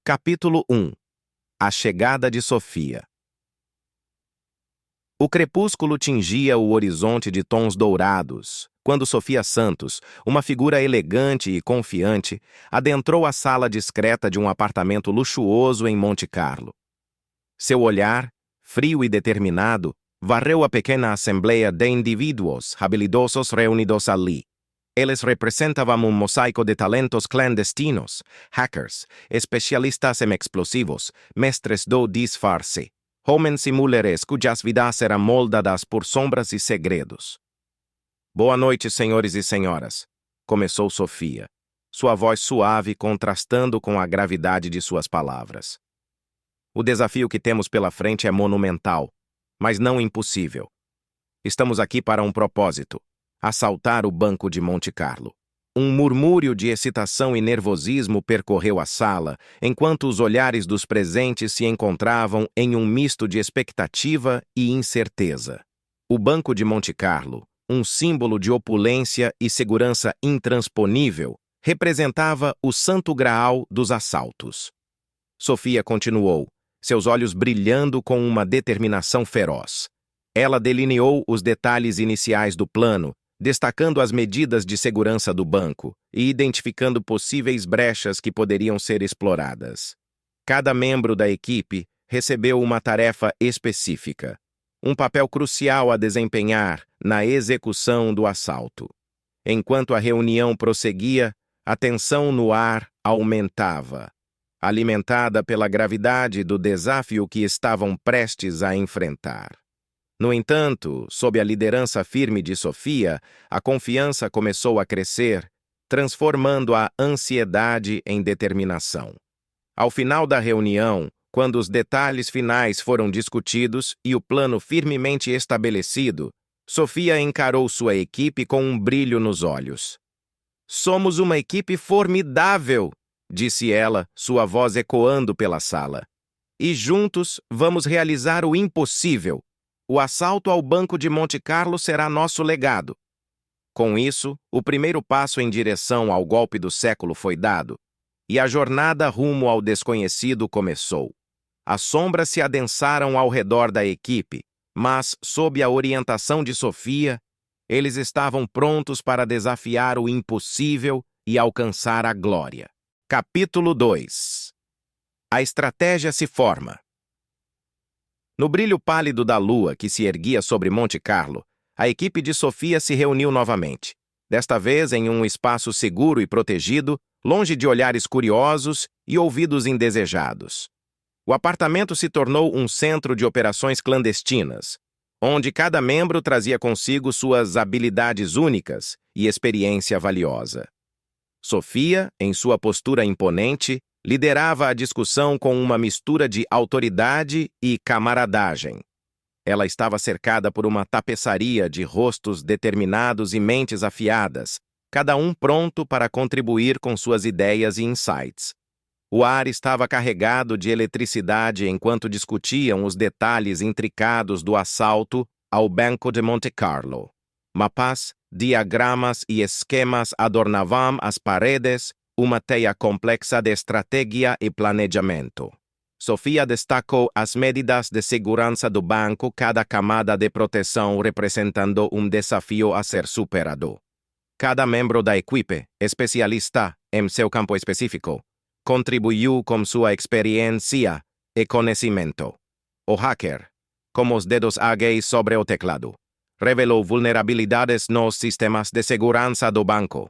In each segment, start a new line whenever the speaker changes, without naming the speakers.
Capítulo 1. A chegada de Sofia. O crepúsculo tingia o horizonte de tons dourados, quando Sofia Santos, uma figura elegante e confiante, adentrou a sala discreta de um apartamento luxuoso em Monte Carlo. Seu olhar, frio e determinado, varreu a pequena assembleia de indivíduos habilidosos reunidos ali. Eles representavam um mosaico de talentos clandestinos, hackers, especialistas em explosivos, mestres do disfarce, homens e mulheres cujas vidas eram moldadas por sombras e segredos. Boa noite, senhores e senhoras, começou Sofia, sua voz suave contrastando com a gravidade de suas palavras. O desafio que temos pela frente é monumental, mas não impossível. Estamos aqui para um propósito: assaltar o Banco de Monte Carlo. Um murmúrio de excitação e nervosismo percorreu a sala, enquanto os olhares dos presentes se encontravam em um misto de expectativa e incerteza. O Banco de Monte Carlo, um símbolo de opulência e segurança intransponível, representava o santo graal dos assaltos. Sofia continuou, seus olhos brilhando com uma determinação feroz. Ela delineou os detalhes iniciais do plano, destacando as medidas de segurança do banco e identificando possíveis brechas que poderiam ser exploradas. Cada membro da equipe recebeu uma tarefa específica, um papel crucial a desempenhar na execução do assalto. Enquanto a reunião prosseguia, a tensão no ar aumentava, alimentada pela gravidade do desafio que estavam prestes a enfrentar. No entanto, sob a liderança firme de Sofia, a confiança começou a crescer, transformando a ansiedade em determinação. Ao final da reunião, quando os detalhes finais foram discutidos e o plano firmemente estabelecido, Sofia encarou sua equipe com um brilho nos olhos. "Somos uma equipe formidável", disse ela, sua voz ecoando pela sala. "E juntos vamos realizar o impossível. O assalto ao Banco de Monte Carlo será nosso legado." Com isso, o primeiro passo em direção ao golpe do século foi dado, e a jornada rumo ao desconhecido começou. As sombras se adensaram ao redor da equipe, mas, sob a orientação de Sofia, eles estavam prontos para desafiar o impossível e alcançar a glória. Capítulo 2. A estratégia se forma. No brilho pálido da lua que se erguia sobre Monte Carlo, a equipe de Sofia se reuniu novamente, desta vez em um espaço seguro e protegido, longe de olhares curiosos e ouvidos indesejados. O apartamento se tornou um centro de operações clandestinas, onde cada membro trazia consigo suas habilidades únicas e experiência valiosa. Sofia, em sua postura imponente, liderava a discussão com uma mistura de autoridade e camaradagem. Ela estava cercada por uma tapeçaria de rostos determinados e mentes afiadas, cada um pronto para contribuir com suas ideias e insights. O ar estava carregado de eletricidade enquanto discutiam os detalhes intricados do assalto ao Banco de Monte Carlo. Mapas, diagramas e esquemas adornavam as paredes, uma teia complexa de estratégia e planejamento. Sofia destacou as medidas de segurança do banco, cada camada de proteção representando um desafio a ser superado. Cada membro da equipe, especialista em seu campo específico, contribuiu com sua experiência e conhecimento. O hacker, com os dedos ágeis sobre o teclado, revelou vulnerabilidades nos sistemas de segurança do banco.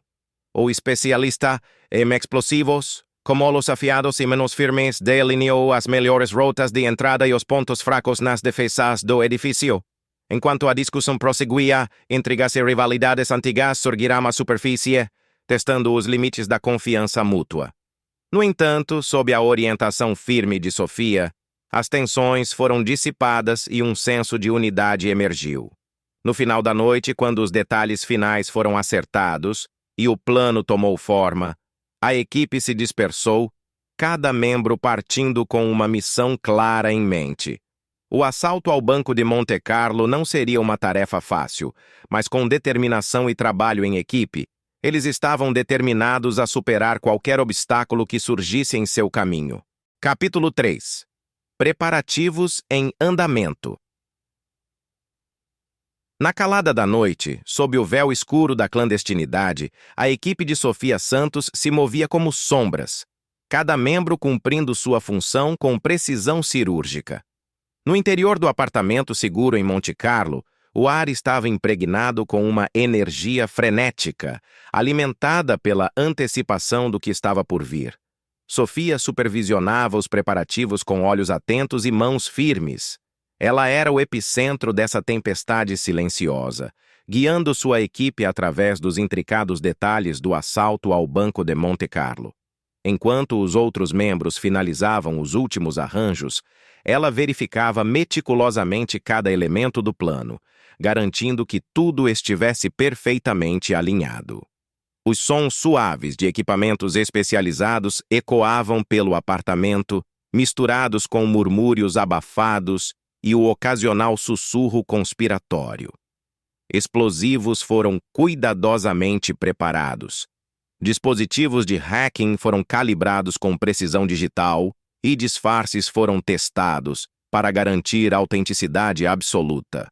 O especialista em explosivos, como os afiados e menos firmes, delineou as melhores rotas de entrada e os pontos fracos nas defesas do edifício. Enquanto a discussão prosseguia, intrigas e rivalidades antigas surgiram à superfície, testando os limites da confiança mútua. No entanto, sob a orientação firme de Sofia, as tensões foram dissipadas e um senso de unidade emergiu. No final da noite, quando os detalhes finais foram acertados e o plano tomou forma, a equipe se dispersou, cada membro partindo com uma missão clara em mente. O assalto ao Banco de Monte Carlo não seria uma tarefa fácil, mas com determinação e trabalho em equipe, eles estavam determinados a superar qualquer obstáculo que surgisse em seu caminho. Capítulo 3. Preparativos em andamento. Na calada da noite, sob o véu escuro da clandestinidade, a equipe de Sofia Santos se movia como sombras, cada membro cumprindo sua função com precisão cirúrgica. No interior do apartamento seguro em Monte Carlo, o ar estava impregnado com uma energia frenética, alimentada pela antecipação do que estava por vir. Sofia supervisionava os preparativos com olhos atentos e mãos firmes. Ela era o epicentro dessa tempestade silenciosa, guiando sua equipe através dos intricados detalhes do assalto ao Banco de Monte Carlo. Enquanto os outros membros finalizavam os últimos arranjos, ela verificava meticulosamente cada elemento do plano, garantindo que tudo estivesse perfeitamente alinhado. Os sons suaves de equipamentos especializados ecoavam pelo apartamento, misturados com murmúrios abafados e o ocasional sussurro conspiratório. Explosivos foram cuidadosamente preparados. Dispositivos de hacking foram calibrados com precisão digital e disfarces foram testados para garantir autenticidade absoluta.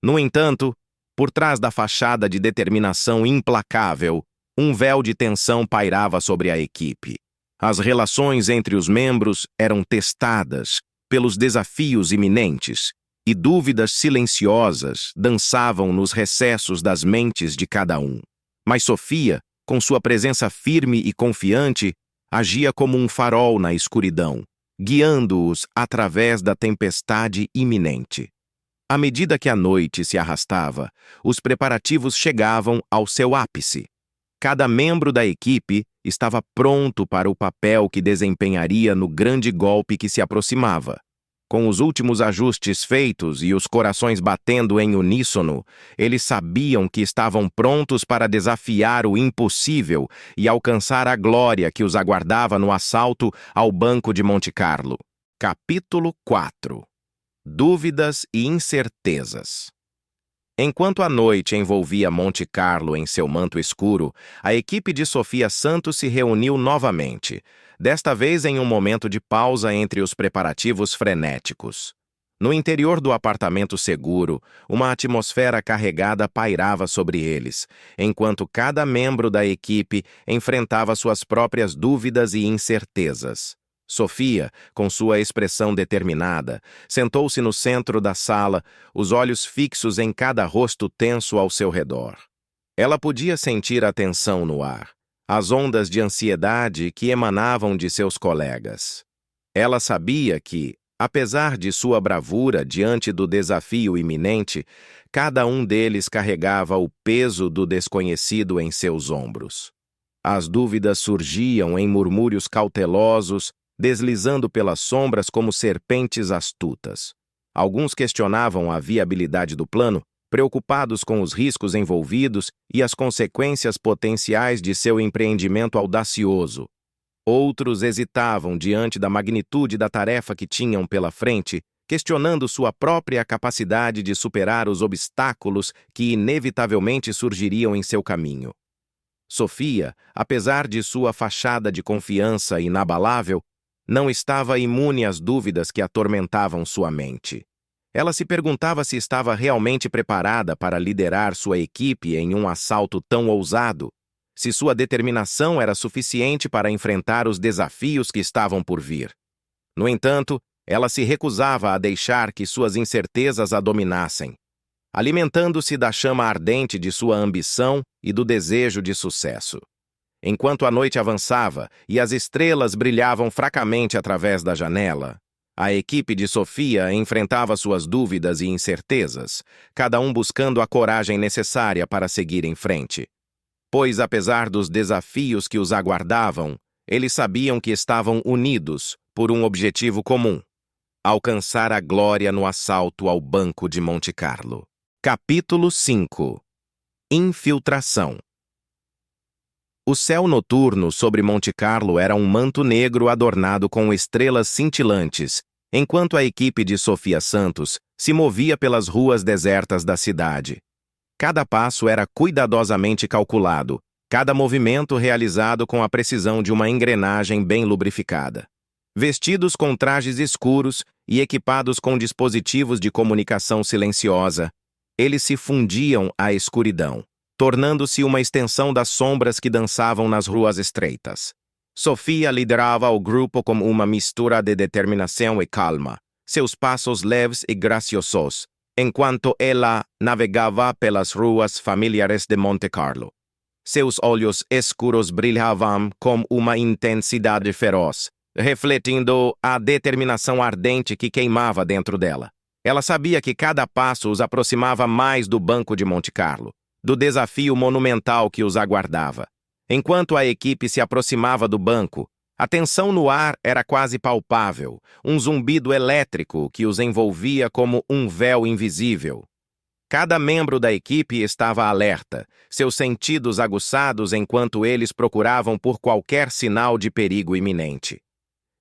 No entanto, por trás da fachada de determinação implacável, um véu de tensão pairava sobre a equipe. As relações entre os membros eram testadas pelos desafios iminentes, e dúvidas silenciosas dançavam nos recessos das mentes de cada um. Mas Sofia, com sua presença firme e confiante, agia como um farol na escuridão, guiando-os através da tempestade iminente. À medida que a noite se arrastava, os preparativos chegavam ao seu ápice. Cada membro da equipe estava pronto para o papel que desempenharia no grande golpe que se aproximava. Com os últimos ajustes feitos e os corações batendo em uníssono, eles sabiam que estavam prontos para desafiar o impossível e alcançar a glória que os aguardava no assalto ao Banco de Monte Carlo. Capítulo 4. Dúvidas e incertezas. Enquanto a noite envolvia Monte Carlo em seu manto escuro, a equipe de Sofia Santos se reuniu novamente, desta vez em um momento de pausa entre os preparativos frenéticos. No interior do apartamento seguro, uma atmosfera carregada pairava sobre eles, enquanto cada membro da equipe enfrentava suas próprias dúvidas e incertezas. Sofia, com sua expressão determinada, sentou-se no centro da sala, os olhos fixos em cada rosto tenso ao seu redor. Ela podia sentir a tensão no ar, as ondas de ansiedade que emanavam de seus colegas. Ela sabia que, apesar de sua bravura diante do desafio iminente, cada um deles carregava o peso do desconhecido em seus ombros. As dúvidas surgiam em murmúrios cautelosos, deslizando pelas sombras como serpentes astutas. Alguns questionavam a viabilidade do plano, preocupados com os riscos envolvidos e as consequências potenciais de seu empreendimento audacioso. Outros hesitavam diante da magnitude da tarefa que tinham pela frente, questionando sua própria capacidade de superar os obstáculos que inevitavelmente surgiriam em seu caminho. Sofia, apesar de sua fachada de confiança inabalável, não estava imune às dúvidas que atormentavam sua mente. Ela se perguntava se estava realmente preparada para liderar sua equipe em um assalto tão ousado, se sua determinação era suficiente para enfrentar os desafios que estavam por vir. No entanto, ela se recusava a deixar que suas incertezas a dominassem, alimentando-se da chama ardente de sua ambição e do desejo de sucesso. Enquanto a noite avançava e as estrelas brilhavam fracamente através da janela, a equipe de Sofia enfrentava suas dúvidas e incertezas, cada um buscando a coragem necessária para seguir em frente. Pois, apesar dos desafios que os aguardavam, eles sabiam que estavam unidos por um objetivo comum: alcançar a glória no assalto ao Banco de Monte Carlo. Capítulo 5. Infiltração. O céu noturno sobre Monte Carlo era um manto negro adornado com estrelas cintilantes, enquanto a equipe de Sofia Santos se movia pelas ruas desertas da cidade. Cada passo era cuidadosamente calculado, cada movimento realizado com a precisão de uma engrenagem bem lubrificada. Vestidos com trajes escuros e equipados com dispositivos de comunicação silenciosa, eles se fundiam à escuridão, tornando-se uma extensão das sombras que dançavam nas ruas estreitas. Sofia liderava o grupo com uma mistura de determinação e calma, seus passos leves e graciosos, enquanto ela navegava pelas ruas familiares de Monte Carlo. Seus olhos escuros brilhavam com uma intensidade feroz, refletindo a determinação ardente que queimava dentro dela. Ela sabia que cada passo os aproximava mais do Banco de Monte Carlo, do desafio monumental que os aguardava. Enquanto a equipe se aproximava do banco, a tensão no ar era quase palpável, um zumbido elétrico que os envolvia como um véu invisível. Cada membro da equipe estava alerta, seus sentidos aguçados enquanto eles procuravam por qualquer sinal de perigo iminente.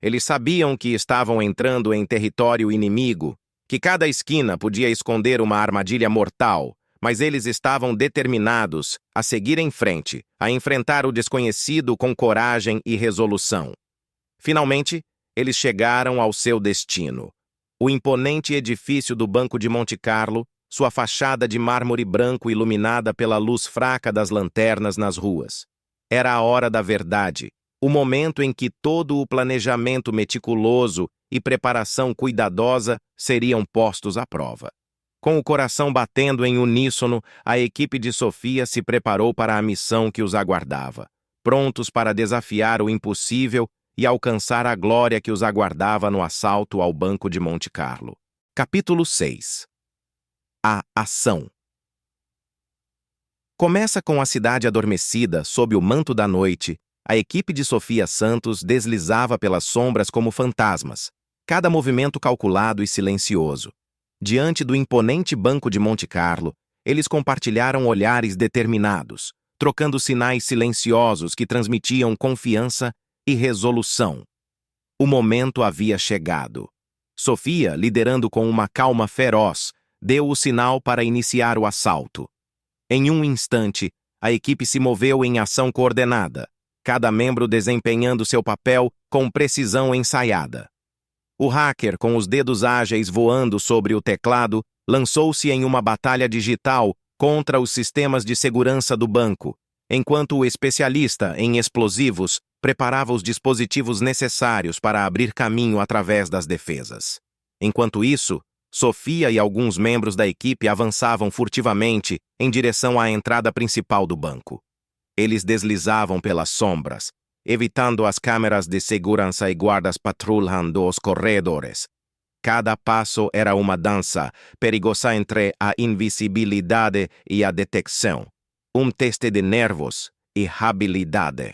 Eles sabiam que estavam entrando em território inimigo, que cada esquina podia esconder uma armadilha mortal, mas eles estavam determinados a seguir em frente, a enfrentar o desconhecido com coragem e resolução. Finalmente, eles chegaram ao seu destino. O imponente edifício do Banco de Monte Carlo, sua fachada de mármore branco iluminada pela luz fraca das lanternas nas ruas. Era a hora da verdade, o momento em que todo o planejamento meticuloso e preparação cuidadosa seriam postos à prova. Com o coração batendo em uníssono, a equipe de Sofia se preparou para a missão que os aguardava, prontos para desafiar o impossível e alcançar a glória que os aguardava no assalto ao Banco de Monte Carlo. Capítulo 6. A ação. Começa com a cidade adormecida sob o manto da noite. A equipe de Sofia Santos deslizava pelas sombras como fantasmas, cada movimento calculado e silencioso. Diante do imponente Banco de Monte Carlo, eles compartilharam olhares determinados, trocando sinais silenciosos que transmitiam confiança e resolução. O momento havia chegado. Sofia, liderando com uma calma feroz, deu o sinal para iniciar o assalto. Em um instante, a equipe se moveu em ação coordenada, cada membro desempenhando seu papel com precisão ensaiada. O hacker, com os dedos ágeis voando sobre o teclado, lançou-se em uma batalha digital contra os sistemas de segurança do banco, enquanto o especialista em explosivos preparava os dispositivos necessários para abrir caminho através das defesas. Enquanto isso, Sofia e alguns membros da equipe avançavam furtivamente em direção à entrada principal do banco. Eles deslizavam pelas sombras, evitando as câmeras de segurança e guardas patrulhando os corredores. Cada passo era uma dança perigosa entre a invisibilidade e a detecção, um teste de nervos e habilidade.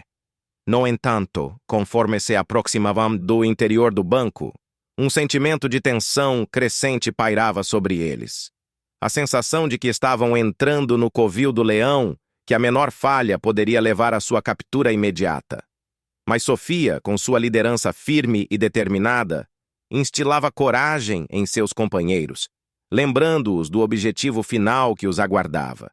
No entanto, conforme se aproximavam do interior do banco, um sentimento de tensão crescente pairava sobre eles. A sensação de que estavam entrando no covil do leão, que a menor falha poderia levar à sua captura imediata. Mas Sofia, com sua liderança firme e determinada, instilava coragem em seus companheiros, lembrando-os do objetivo final que os aguardava.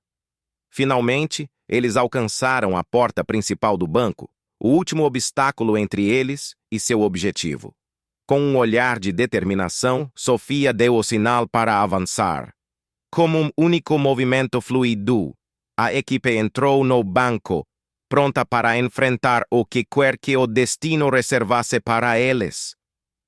Finalmente, eles alcançaram a porta principal do banco, o último obstáculo entre eles e seu objetivo. Com um olhar de determinação, Sofia deu o sinal para avançar. Como um único movimento fluido, a equipe entrou no banco, pronta para enfrentar o que quer que o destino reservasse para eles.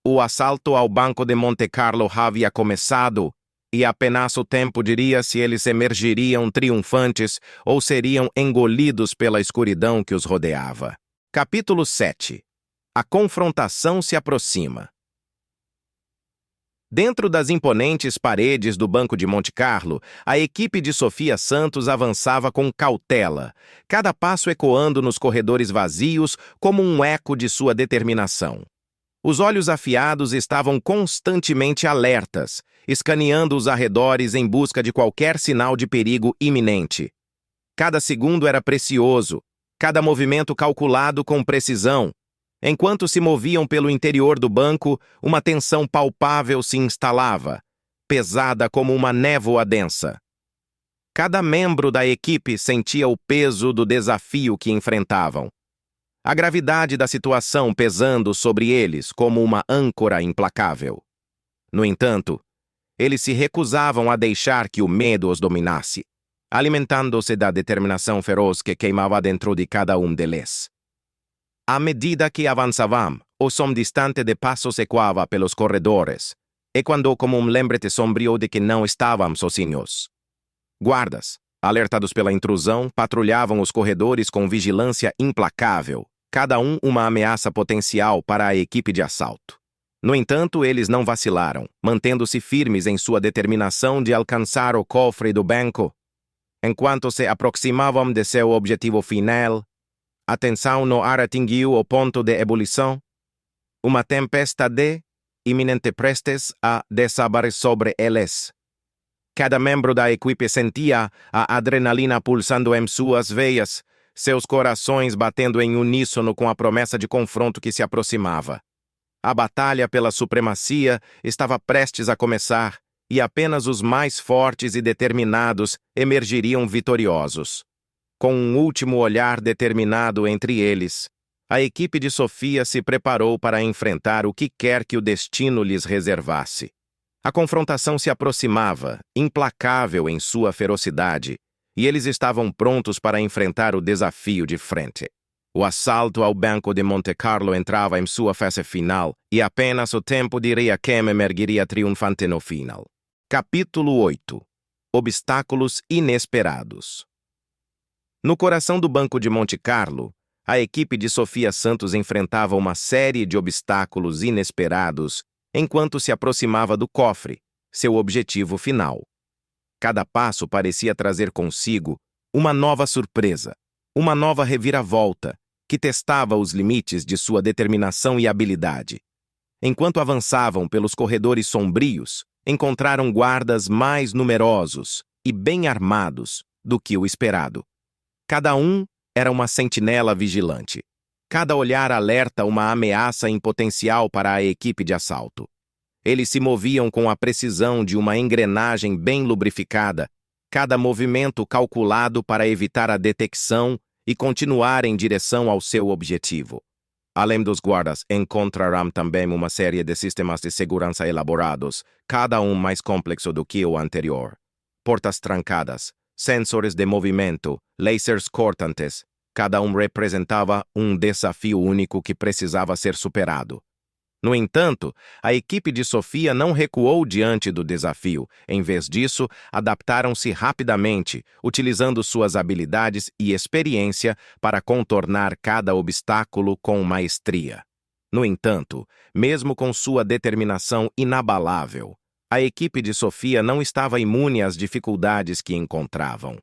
O assalto ao Banco de Monte Carlo havia começado, e apenas o tempo diria se eles emergiriam triunfantes ou seriam engolidos pela escuridão que os rodeava. Capítulo 7. A confrontação se aproxima. Dentro das imponentes paredes do Banco de Monte Carlo, a equipe de Sofia Santos avançava com cautela, cada passo ecoando nos corredores vazios como um eco de sua determinação. Os olhos afiados estavam constantemente alertas, escaneando os arredores em busca de qualquer sinal de perigo iminente. Cada segundo era precioso, cada movimento calculado com precisão. Enquanto se moviam pelo interior do banco, uma tensão palpável se instalava, pesada como uma névoa densa. Cada membro da equipe sentia o peso do desafio que enfrentavam. a gravidade da situação pesando sobre eles como uma âncora implacável. No entanto, eles se recusavam a deixar que o medo os dominasse, alimentando-se da determinação feroz que queimava dentro de cada um deles. À medida que avançavam, o som distante de passos ecoava pelos corredores, e quando como um lembrete sombrio de que não estavam sozinhos. Guardas, alertados pela intrusão, patrulhavam os corredores com vigilância implacável, cada um uma ameaça potencial para a equipe de assalto. No entanto, eles não vacilaram, mantendo-se firmes em sua determinação de alcançar o cofre do banco. Enquanto se aproximavam de seu objetivo final, a tensão no ar atingiu o ponto de ebulição. Uma tempestade iminente prestes a desabar sobre eles. Cada membro da equipe sentia a adrenalina pulsando em suas veias, seus corações batendo em uníssono com a promessa de confronto que se aproximava. A batalha pela supremacia estava prestes a começar, e apenas os mais fortes e determinados emergiriam vitoriosos. Com um último olhar determinado entre eles, a equipe de Sofia se preparou para enfrentar o que quer que o destino lhes reservasse. A confrontação se aproximava, implacável em sua ferocidade, e eles estavam prontos para enfrentar o desafio de frente. O assalto ao Banco de Monte Carlo entrava em sua fase final, e apenas o tempo diria quem emergiria triunfante no final. Capítulo 8. Obstáculos inesperados. No coração do Banco de Monte Carlo, a equipe de Sofia Santos enfrentava uma série de obstáculos inesperados enquanto se aproximava do cofre, seu objetivo final. Cada passo parecia trazer consigo uma nova surpresa, uma nova reviravolta, que testava os limites de sua determinação e habilidade. Enquanto avançavam pelos corredores sombrios, encontraram guardas mais numerosos e bem armados do que o esperado. Cada um era uma sentinela vigilante. Cada olhar alerta uma ameaça em potencial para a equipe de assalto. Eles se moviam com a precisão de uma engrenagem bem lubrificada, cada movimento calculado para evitar a detecção e continuar em direção ao seu objetivo. Além dos guardas, encontrarão também uma série de sistemas de segurança elaborados, cada um mais complexo do que o anterior. Portas trancadas, sensores de movimento, lasers cortantes, cada um representava um desafio único que precisava ser superado. No entanto, a equipe de Sofia não recuou diante do desafio. Em vez disso, adaptaram-se rapidamente, utilizando suas habilidades e experiência para contornar cada obstáculo com maestria. No entanto, mesmo com sua determinação inabalável, a equipe de Sofia não estava imune às dificuldades que encontravam.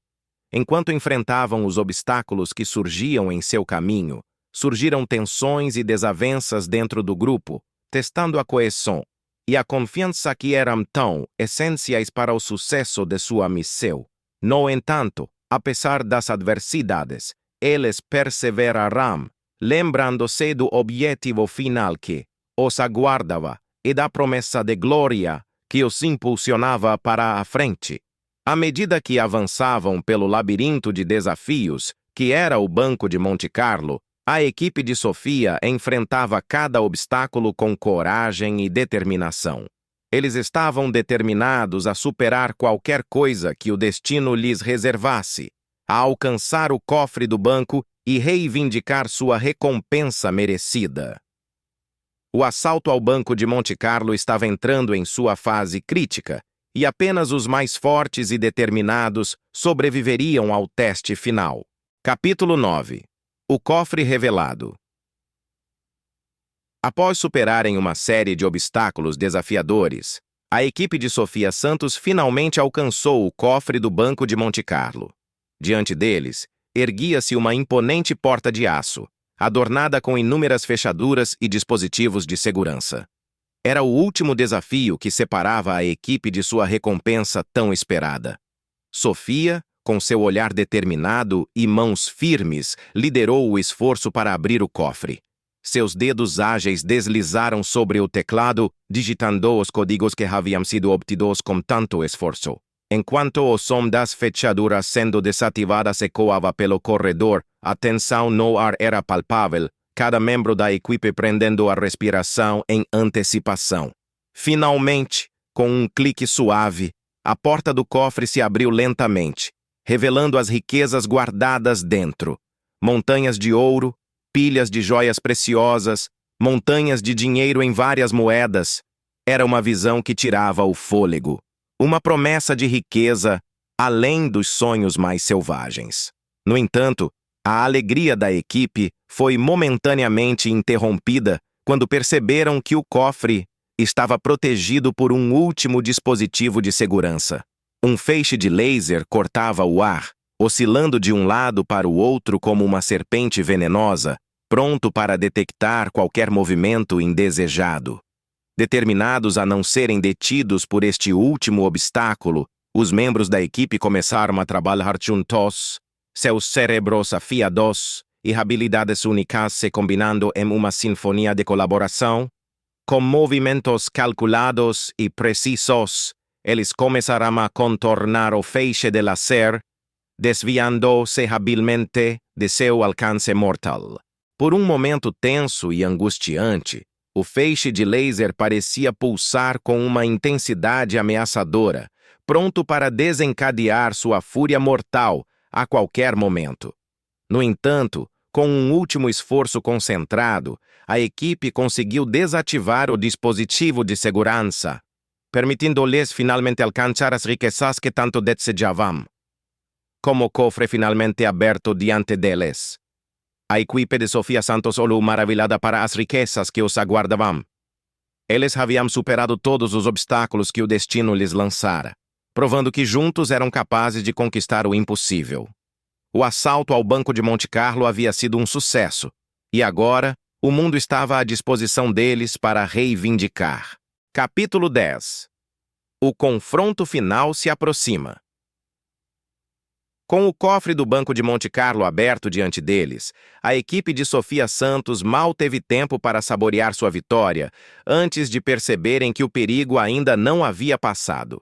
Enquanto enfrentavam os obstáculos que surgiam em seu caminho, surgiram tensões e desavenças dentro do grupo, testando a coesão e a confiança que eram tão essenciais para o sucesso de sua missão. No entanto, apesar das adversidades, eles perseveraram, lembrando-se do objetivo final que os aguardava e da promessa de glória que os impulsionava para a frente. À medida que avançavam pelo labirinto de desafios, que era o Banco de Monte Carlo, a equipe de Sofia enfrentava cada obstáculo com coragem e determinação. Eles estavam determinados a superar qualquer coisa que o destino lhes reservasse, a alcançar o cofre do banco e reivindicar sua recompensa merecida. O assalto ao Banco de Monte Carlo estava entrando em sua fase crítica, e apenas os mais fortes e determinados sobreviveriam ao teste final. Capítulo 9. O cofre revelado. Após superarem uma série de obstáculos desafiadores, a equipe de Sofia Santos finalmente alcançou o cofre do Banco de Monte Carlo. Diante deles, erguia-se uma imponente porta de aço, adornada com inúmeras fechaduras e dispositivos de segurança. Era o último desafio que separava a equipe de sua recompensa tão esperada. Sofia, com seu olhar determinado e mãos firmes, liderou o esforço para abrir o cofre. Seus dedos ágeis deslizaram sobre o teclado, digitando os códigos que haviam sido obtidos com tanto esforço. Enquanto o som das fechaduras sendo desativadas ecoava pelo corredor, a tensão no ar era palpável, cada membro da equipe prendendo a respiração em antecipação. Finalmente, com um clique suave, a porta do cofre se abriu lentamente, revelando as riquezas guardadas dentro. Montanhas de ouro, pilhas de joias preciosas, montanhas de dinheiro em várias moedas. Era uma visão que tirava o fôlego. Uma promessa de riqueza, além dos sonhos mais selvagens. No entanto, a alegria da equipe foi momentaneamente interrompida quando perceberam que o cofre estava protegido por um último dispositivo de segurança. Um feixe de laser cortava o ar, oscilando de um lado para o outro como uma serpente venenosa, pronto para detectar qualquer movimento indesejado. Determinados a não serem detidos por este último obstáculo, os membros da equipe começaram a trabalhar juntos, seus cérebros afiados e habilidades únicas se combinando em uma sinfonia de colaboração. Com movimentos calculados e precisos, eles começaram a contornar o feixe de laser, desviando-se habilmente de seu alcance mortal. Por um momento tenso e angustiante, o feixe de laser parecia pulsar com uma intensidade ameaçadora, pronto para desencadear sua fúria mortal a qualquer momento. No entanto, com um último esforço concentrado, a equipe conseguiu desativar o dispositivo de segurança, permitindo-lhes finalmente alcançar as riquezas que tanto desejavam. Com o cofre finalmente aberto diante deles, a equipe de Sofia Santos olhou maravilhada para as riquezas que os aguardavam. Eles haviam superado todos os obstáculos que o destino lhes lançara, provando que juntos eram capazes de conquistar o impossível. O assalto ao Banco de Monte Carlo havia sido um sucesso, e agora o mundo estava à disposição deles para reivindicar. Capítulo 10. O confronto final se aproxima. Com o cofre do Banco de Monte Carlo aberto diante deles, a equipe de Sofia Santos mal teve tempo para saborear sua vitória antes de perceberem que o perigo ainda não havia passado.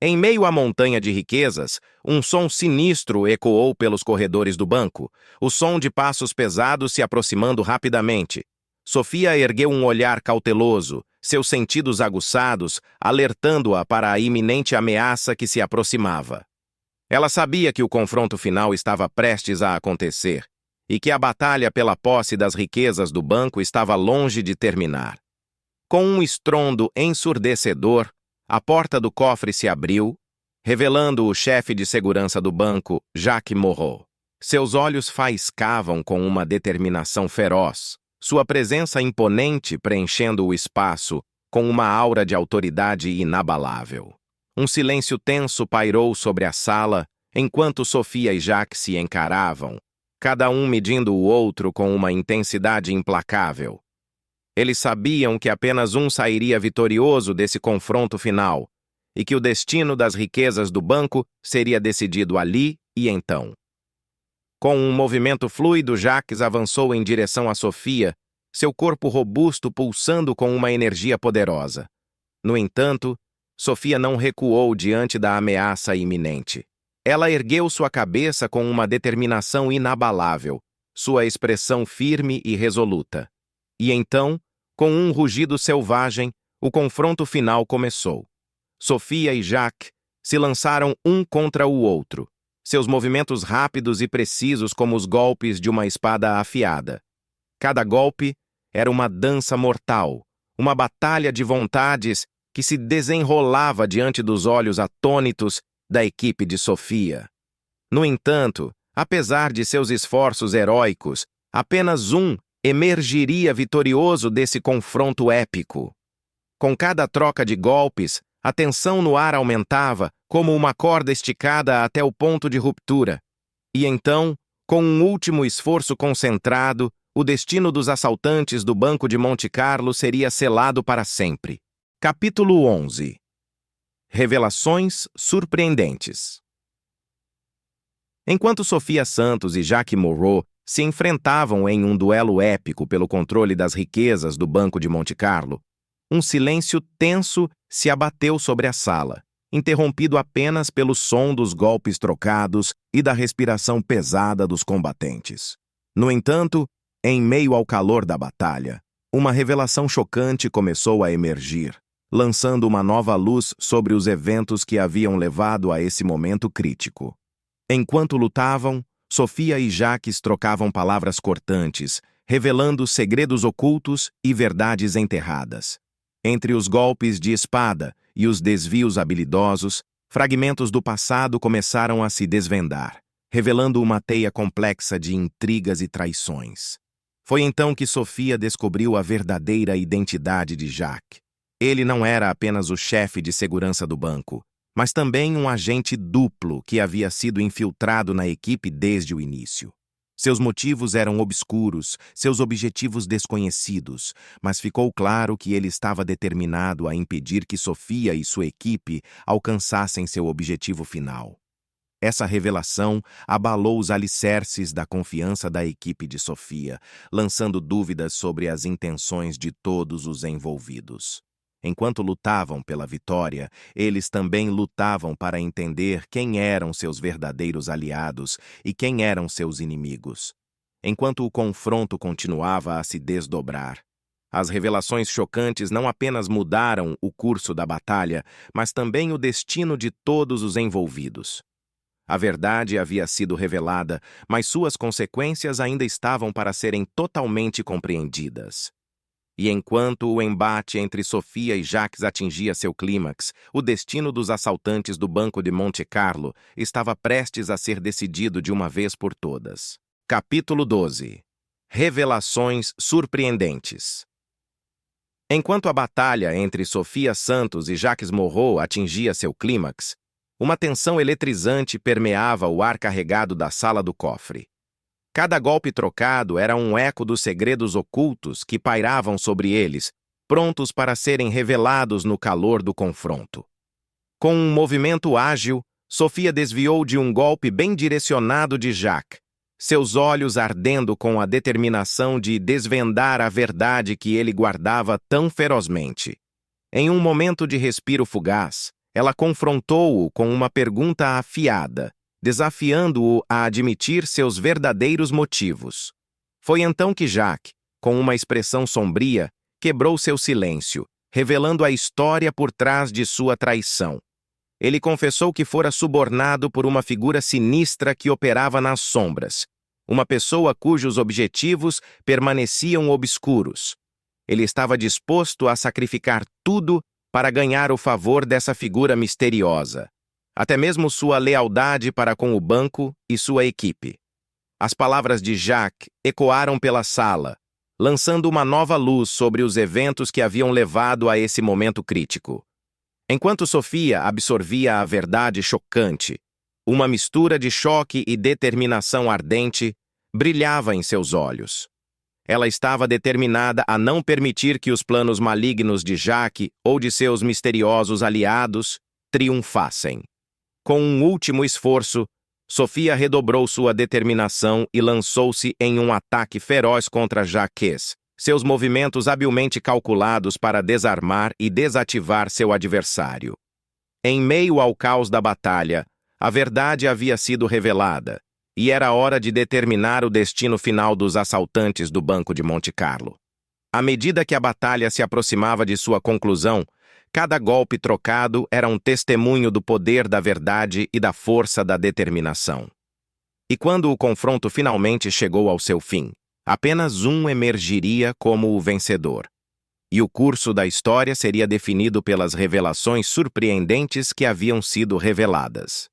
Em meio à montanha de riquezas, um som sinistro ecoou pelos corredores do banco, o som de passos pesados se aproximando rapidamente. Sofia ergueu um olhar cauteloso, seus sentidos aguçados, alertando-a para a iminente ameaça que se aproximava. Ela sabia que o confronto final estava prestes a acontecer e que a batalha pela posse das riquezas do banco estava longe de terminar. Com um estrondo ensurdecedor, a porta do cofre se abriu, revelando o chefe de segurança do banco, Jacques Moreau. Seus olhos faiscavam com uma determinação feroz, sua presença imponente preenchendo o espaço com uma aura de autoridade inabalável. Um silêncio tenso pairou sobre a sala, enquanto Sofia e Jacques se encaravam, cada um medindo o outro com uma intensidade implacável. Eles sabiam que apenas um sairia vitorioso desse confronto final, e que o destino das riquezas do banco seria decidido ali e então. Com um movimento fluido, Jacques avançou em direção a Sofia, seu corpo robusto pulsando com uma energia poderosa. No entanto, Sofia não recuou diante da ameaça iminente. Ela ergueu sua cabeça com uma determinação inabalável, sua expressão firme e resoluta. E então, com um rugido selvagem, o confronto final começou. Sofia e Jacques se lançaram um contra o outro, seus movimentos rápidos e precisos como os golpes de uma espada afiada. Cada golpe era uma dança mortal, uma batalha de vontades que se desenrolava diante dos olhos atônitos da equipe de Sofia. No entanto, apesar de seus esforços heróicos, apenas um emergiria vitorioso desse confronto épico. Com cada troca de golpes, a tensão no ar aumentava como uma corda esticada até o ponto de ruptura. E então, com um último esforço concentrado, o destino dos assaltantes do Banco de Monte Carlo seria selado para sempre. Capítulo 11. Revelações surpreendentes. Enquanto Sofia Santos e Jacques Moreau se enfrentavam em um duelo épico pelo controle das riquezas do Banco de Monte Carlo, um silêncio tenso se abateu sobre a sala, interrompido apenas pelo som dos golpes trocados e da respiração pesada dos combatentes. No entanto, em meio ao calor da batalha, uma revelação chocante começou a emergir, lançando uma nova luz sobre os eventos que haviam levado a esse momento crítico. Enquanto lutavam, Sophia e Jacques trocavam palavras cortantes, revelando segredos ocultos e verdades enterradas. Entre os golpes de espada e os desvios habilidosos, fragmentos do passado começaram a se desvendar, revelando uma teia complexa de intrigas e traições. Foi então que Sophia descobriu a verdadeira identidade de Jacques. Ele não era apenas o chefe de segurança do banco, mas também um agente duplo que havia sido infiltrado na equipe desde o início. Seus motivos eram obscuros, seus objetivos desconhecidos, mas ficou claro que ele estava determinado a impedir que Sophia e sua equipe alcançassem seu objetivo final. Essa revelação abalou os alicerces da confiança da equipe de Sophia, lançando dúvidas sobre as intenções de todos os envolvidos. Enquanto lutavam pela vitória, eles também lutavam para entender quem eram seus verdadeiros aliados e quem eram seus inimigos. Enquanto o confronto continuava a se desdobrar, as revelações chocantes não apenas mudaram o curso da batalha, mas também o destino de todos os envolvidos. A verdade havia sido revelada, mas suas consequências ainda estavam para serem totalmente compreendidas. E enquanto o embate entre Sophia e Jacques atingia seu clímax, o destino dos assaltantes do Banco de Monte Carlo estava prestes a ser decidido de uma vez por todas. Capítulo 12. Revelações surpreendentes. Enquanto a batalha entre Sophia Santos e Jacques Moreau atingia seu clímax, uma tensão eletrizante permeava o ar carregado da sala do cofre. Cada golpe trocado era um eco dos segredos ocultos que pairavam sobre eles, prontos para serem revelados no calor do confronto. Com um movimento ágil, Sophia desviou de um golpe bem direcionado de Jacques, seus olhos ardendo com a determinação de desvendar a verdade que ele guardava tão ferozmente. Em um momento de respiro fugaz, ela confrontou-o com uma pergunta afiada, desafiando-o a admitir seus verdadeiros motivos. Foi então que Jacques, com uma expressão sombria, quebrou seu silêncio, revelando a história por trás de sua traição. Ele confessou que fora subornado por uma figura sinistra que operava nas sombras, uma pessoa cujos objetivos permaneciam obscuros. Ele estava disposto a sacrificar tudo para ganhar o favor dessa figura misteriosa, até mesmo sua lealdade para com o banco e sua equipe. As palavras de Jacques ecoaram pela sala, lançando uma nova luz sobre os eventos que haviam levado a esse momento crítico. Enquanto Sophia absorvia a verdade chocante, uma mistura de choque e determinação ardente brilhava em seus olhos. Ela estava determinada a não permitir que os planos malignos de Jacques ou de seus misteriosos aliados triunfassem. Com um último esforço, Sophia redobrou sua determinação e lançou-se em um ataque feroz contra Jacques, seus movimentos habilmente calculados para desarmar e desativar seu adversário. Em meio ao caos da batalha, a verdade havia sido revelada, e era hora de determinar o destino final dos assaltantes do Banco de Monte Carlo. À medida que a batalha se aproximava de sua conclusão, cada golpe trocado era um testemunho do poder da verdade e da força da determinação. E quando o confronto finalmente chegou ao seu fim, apenas um emergiria como o vencedor. E o curso da história seria definido pelas revelações surpreendentes que haviam sido reveladas.